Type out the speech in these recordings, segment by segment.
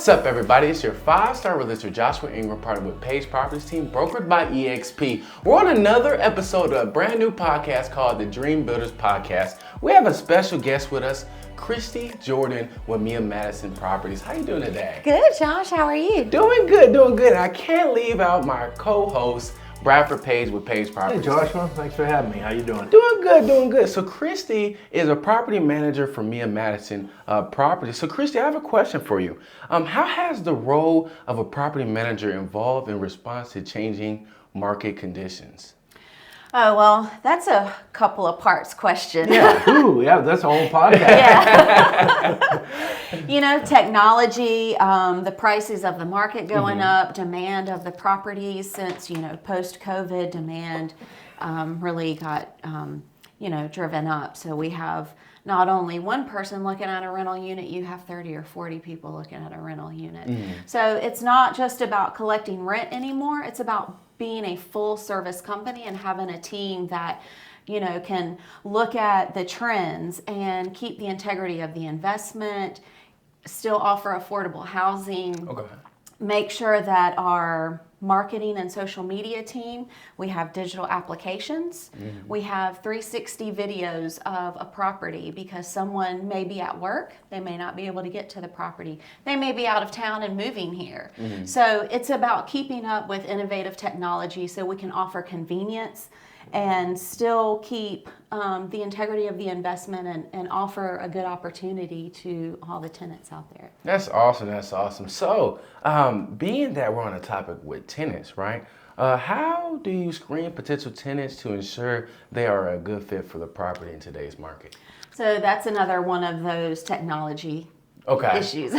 What's up, everybody? It's your 5-star realtor Joshua Ingram, partnered with Page Properties team, brokered by EXP. We're on another episode of a brand new podcast called the Dream Builders Podcast. We have a special guest with us, Cristy Jordan with Madison Properties. How you doing today? Good, Josh. How are you? Doing good, doing good. And I can't leave out my co-host, Bradford Page with Page Properties. Hey Joshua, thanks for having me. How you doing? Doing good, doing good. So Cristy is a property manager for Madison Properties. So Cristy, I have a question for you. How has the role of a property manager evolved in response to changing market conditions? Oh, well, that's a couple of parts question. Yeah, that's a whole podcast. Yeah. You know, technology, the prices of the market going up, demand of the properties since, post-COVID demand really got, driven up. So we have not only one person looking at a rental unit, you have 30 or 40 people looking at a rental unit. So it's not just about collecting rent anymore. It's about being a full service company and having a team that can look at the trends and keep the integrity of the investment, still offer affordable housing, make sure that our marketing and social media team, we have digital applications, we have 360 videos of a property because someone may be at work, they may not be able to get to the property, they may be out of town and moving here. So it's about keeping up with innovative technology so we can offer convenience and still keep the integrity of the investment and offer a good opportunity to all the tenants out there. That's awesome, that's awesome. So, being that we're on a topic with tenants, right? How do you screen potential tenants to ensure they are a good fit for the property in today's market? So that's another one of those technology issues.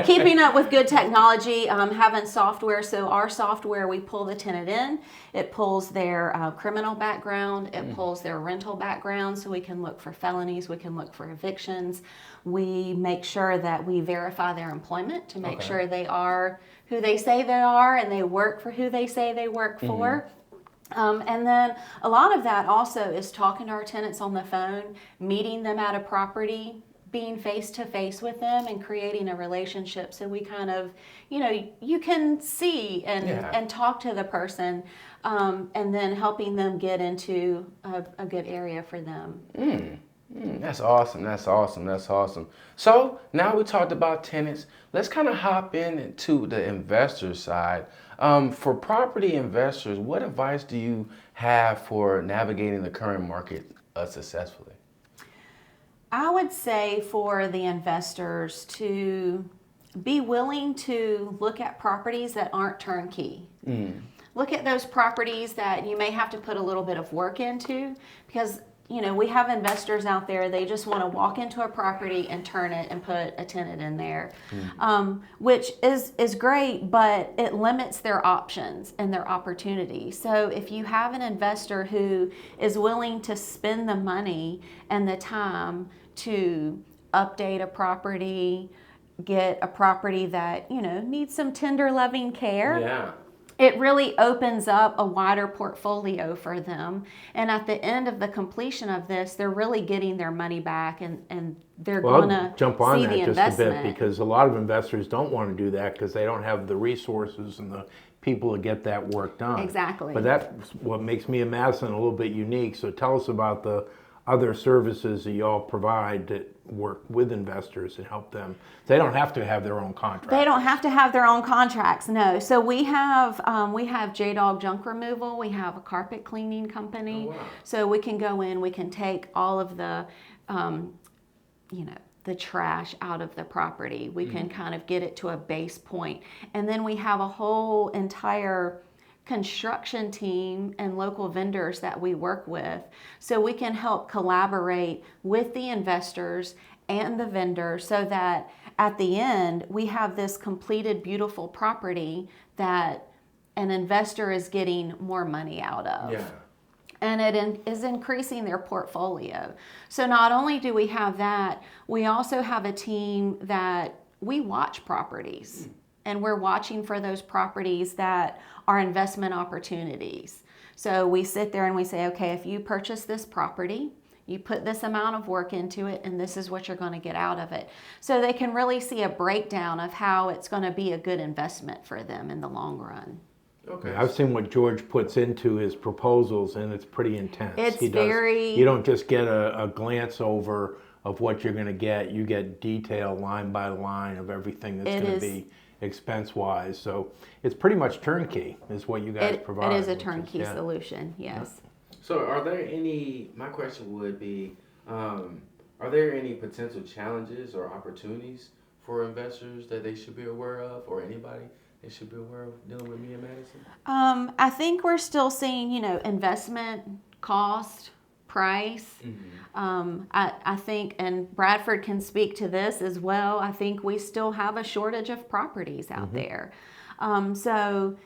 Keeping up with good technology, having software. So our software, we pull the tenant in. It pulls their criminal background. It pulls their rental background so we can look for felonies. We can look for evictions. We make sure that we verify their employment to make sure they are who they say they are and they work for who they say they work for. And then a lot of that also is talking to our tenants on the phone, meeting them at a property, being face-to-face with them and creating a relationship so we kind of, you can see and talk to the person and then helping them get into a good area for them. That's awesome, that's awesome, that's awesome. So now we talked about tenants. Let's kind of hop into the investor side. For property investors, what advice do you have for navigating the current market successfully? I would say for the investors to be willing to look at properties that aren't turnkey. Look at those properties that you may have to put a little bit of work into because, we have investors out there, they just want to walk into a property and turn it and put a tenant in there, which is great, but it limits their options and their opportunities. So if you have an investor who is willing to spend the money and the time to update a property, get a property that, needs some tender loving care. It really opens up a wider portfolio for them. And at the end of the completion of this, they're really getting their money back and they're going to jump on see that the just investment. a bit because a lot of investors don't want to do that because they don't have the resources and the people to get that work done. Exactly. But that's what makes Madison a little bit unique. So tell us about the other services that y'all provide that work with investors and help them. They don't have to have their own contracts. They don't have to have their own contracts, no. So we have J-Dog junk removal. We have a carpet cleaning company. So we can go in, we can take all of the, the trash out of the property. We can kind of get it to a base point. And then we have a whole entire construction team and local vendors that we work with. So we can help collaborate with the investors and the vendors so that at the end we have this completed beautiful property that an investor is getting more money out of. And it is increasing their portfolio. So not only do we have that, we also have a team that we watch properties. And we're watching for those properties that are investment opportunities. So we sit there and we say, okay, if you purchase this property, You put this amount of work into it, and this is what you're going to get out of it. So they can really see a breakdown of how it's going to be a good investment for them in the long run. Okay. I've seen what George puts into his proposals, and it's pretty intense. You don't just get a glance over of what you're going to get. You get detail line by line of everything that's going to be expense-wise. So it's pretty much turnkey is what you guys provide. It is a turnkey solution, yes. So my question would be, are there any potential challenges or opportunities for investors that they should be aware of, or anybody they should be aware of dealing with me and Madison? I think we're still seeing, investment cost, price. I think, and Bradford can speak to this as well, I think we still have a shortage of properties out there. So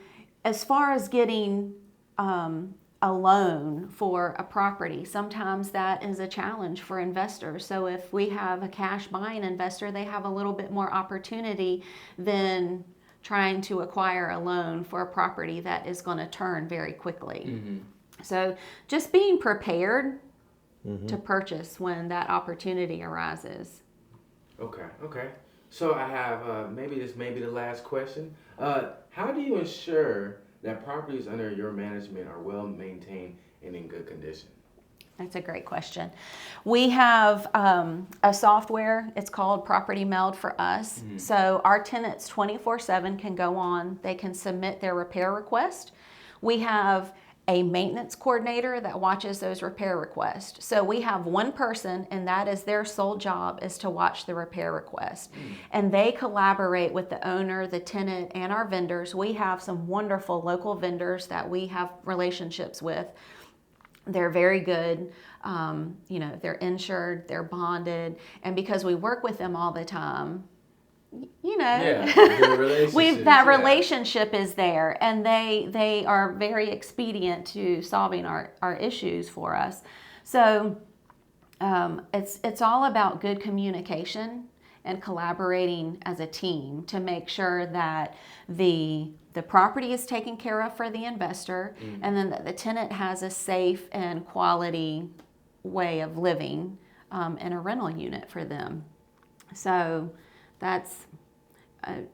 as far as getting a loan for a property, sometimes that is a challenge for investors. So if we have a cash buying investor, they have a little bit more opportunity than trying to acquire a loan for a property that is going to turn very quickly. So just being prepared to purchase when that opportunity arises. Okay. So I have, maybe this may be the last question. How do you ensure that properties under your management are well maintained and in good condition? That's a great question. We have a software, it's called Property Meld for us. So our tenants 24/7 can go on, they can submit their repair request. We have a maintenance coordinator that watches those repair requests. So we have one person, and that is their sole job, is to watch the repair request. And they collaborate with the owner, the tenant, and our vendors. We have some wonderful local vendors that we have relationships with. They're very good. They're insured, they're bonded, and because we work with them all the time, that relationship is there, and they are very expedient to solving our issues for us. So it's all about good communication and collaborating as a team to make sure that the property is taken care of for the investor, and then that the tenant has a safe and quality way of living in a rental unit for them. So that's,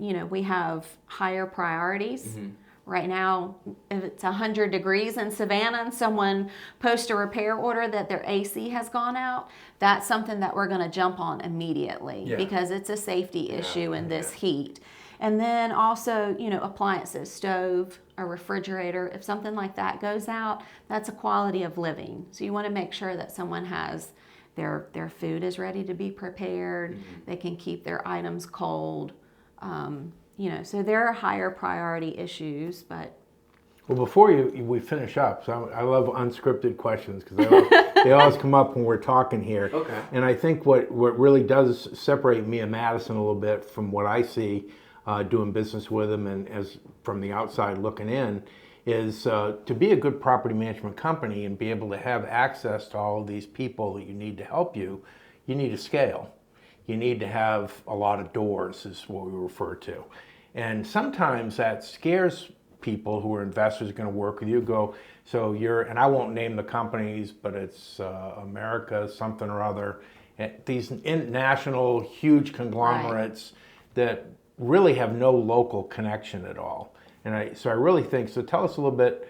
we have higher priorities. Right now, if it's 100 degrees in Savannah and someone posts a repair order that their AC has gone out, that's something that we're going to jump on immediately because it's a safety issue in this heat. And then also, appliances, stove, a refrigerator, if something like that goes out, that's a quality of living. So you want to make sure that someone has their food is ready to be prepared, they can keep their items cold. So there are higher priority issues, but... Well, before we finish up, so I love unscripted questions because they always come up when we're talking here. Okay. And I think what really does separate me and Madison a little bit from what I see doing business with them and as from the outside looking in is to be a good property management company and be able to have access to all of these people that you need to help you, you need to scale. You need to have a lot of doors is what we refer to. And sometimes that scares people who are investors going to work with you. And I won't name the companies, but it's America something or other. These national huge conglomerates that really have no local connection at all. And so I really think, so tell us a little bit,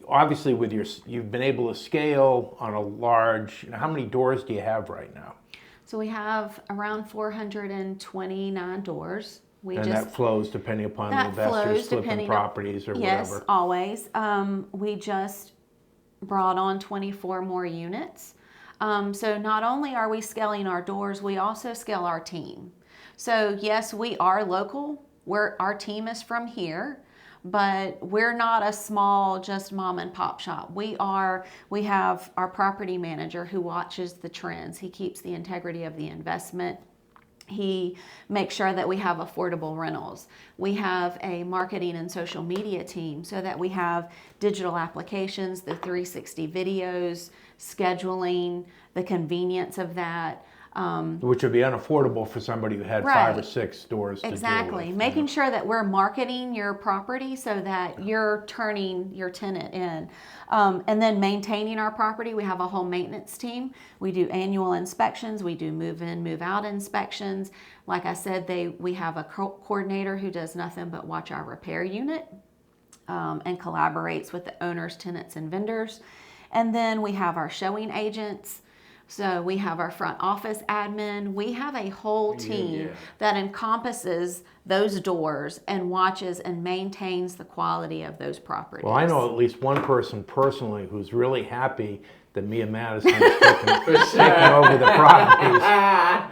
obviously you've been able to scale on a large, how many doors do you have right now? So we have around 429 doors. That flows depending upon the investors flipping properties or whatever. Yes, always. We just brought on 24 more units. So not only are we scaling our doors, we also scale our team. So yes, we are local. Our team is from here, but we're not a small, just mom and pop shop. We have our property manager who watches the trends. He keeps the integrity of the investment. He makes sure that we have affordable rentals. We have a marketing and social media team so that we have digital applications, the 360 videos, scheduling, the convenience of that. Which would be unaffordable for somebody who had 5 or 6 stores to deal Exactly. with. Making sure that we're marketing your property so that you're turning your tenant in. And then maintaining our property. We have a whole maintenance team. We do annual inspections. We do move-in, move-out inspections. Like I said, we have a coordinator who does nothing but watch our repair unit and collaborates with the owners, tenants, and vendors. And then we have our showing agents. So we have our front office admin. We have a whole team that encompasses those doors and watches and maintains the quality of those properties. Well, I know at least one person personally who's really happy that me and Madison is taking over the properties,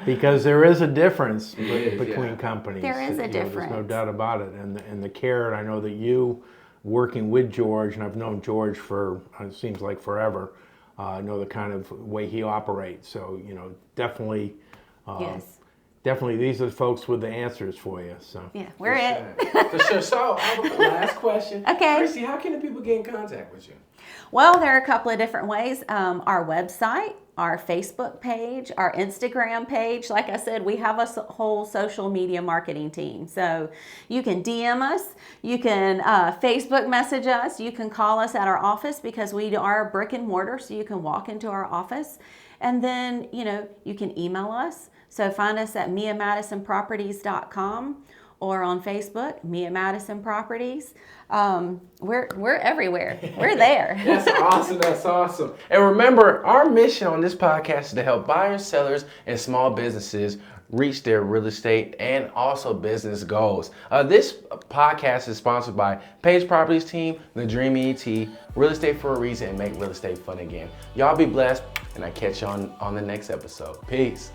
because there is a difference between companies. There is a difference. There's no doubt about it. And the care, and I know that you, working with George, and I've known George for, it seems like forever, I know the kind of way he operates. So, definitely, definitely these are the folks with the answers for you. So yeah, we're it. For sure. So I have a last question. Okay. Cristy, how can the people get in contact with you? Well, there are a couple of different ways. Our website, our Facebook page, our Instagram page. Like I said, we have a whole social media marketing team. So you can DM us, you can Facebook message us, you can call us at our office because we are brick and mortar, so you can walk into our office. And then, you can email us. So find us at miamadisonproperties.com or on Facebook, Mia Madison Properties. We're everywhere. We're there. That's awesome. That's awesome. And remember, our mission on this podcast is to help buyers, sellers, and small businesses reach their real estate and also business goals. This podcast is sponsored by Page Properties Team, TheDream E.N.T, Real Estate for a Reason, and Make Real Estate Fun Again. Y'all be blessed, and I catch you on the next episode. Peace.